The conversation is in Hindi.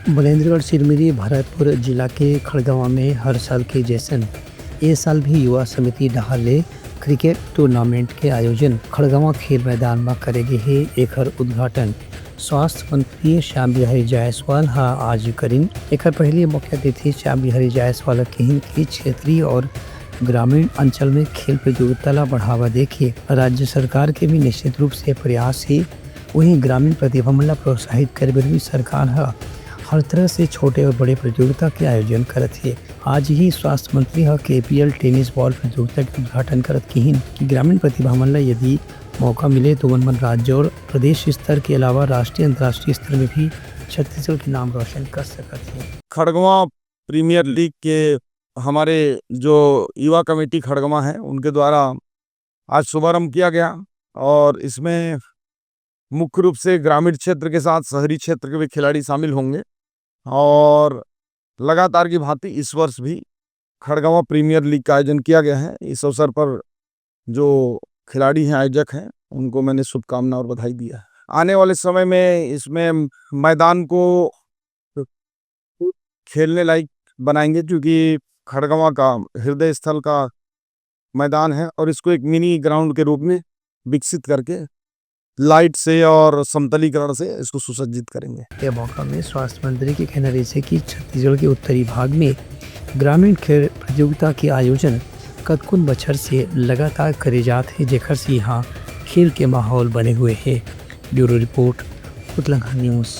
मनेन्द्रगढ़ सिरमिरी भरतपुर जिला के खड़गवा में हर साल के जैसन ए साल भी युवा समिति डहाले क्रिकेट टूर्नामेंट के आयोजन खड़गवा खेल मैदान में करेगे है। एकर उद्घाटन स्वास्थ्य मंत्री श्याम बिहारी जायसवाल आज करीन। एकर पहले मुख्य अतिथि श्याम बिहारी जायसवाल कहिन कि क्षेत्रीय और ग्रामीण अंचल में खेल प्रतियोगिता ला बढ़ावा देके राज्य सरकार के भी निश्चित रूप से प्रयास है। वहीं ग्रामीण प्रतिभा ला प्रोत्साहित करे बर भी सरकार हर तरह से छोटे और बड़े प्रतियोगिता के आयोजन करत है। आज ही स्वास्थ्य मंत्री KPL टेनिस बॉल प्रतियोगिता के उद्घाटन करत किहिन कि ग्रामीण प्रतिभा मन ला यदि मौका मिले तो मन राज्य और प्रदेश स्तर के अलावा राष्ट्रीय अंतर्राष्ट्रीय स्तर में भी छत्तीसगढ़ के नाम रोशन कर सकते हैं। खड़गवा प्रीमियर लीग के हमारे जो युवा कमेटी खड़गवा है उनके द्वारा आज शुभारंभ किया गया और इसमें मुख्य रूप से ग्रामीण क्षेत्र के साथ शहरी क्षेत्र के भी खिलाड़ी शामिल होंगे और लगातार की भांति इस वर्ष भी खड़गवा प्रीमियर लीग का आयोजन किया गया है। इस अवसर पर जो खिलाड़ी हैं, आयोजक हैं, उनको मैंने शुभकामना और बधाई दिया है। आने वाले समय में इसमें मैदान को खेलने लायक बनाएंगे क्योंकि खड़गवा का हृदय स्थल का मैदान है और इसको एक मिनी ग्राउंड के रूप में विकसित करके लाइट से और समतलीकरण से इसको सुसज्जित करेंगे। यह मौका में स्वास्थ्य मंत्री के कहना रही कि छत्तीसगढ़ के उत्तरी भाग में ग्रामीण खेल प्रतियोगिता के आयोजन कतकुन बछर से लगातार करे जाते हैं, जेकर से यहाँ खेल के माहौल बने हुए हैं। ब्यूरो रिपोर्ट, उतलंगा न्यूज़।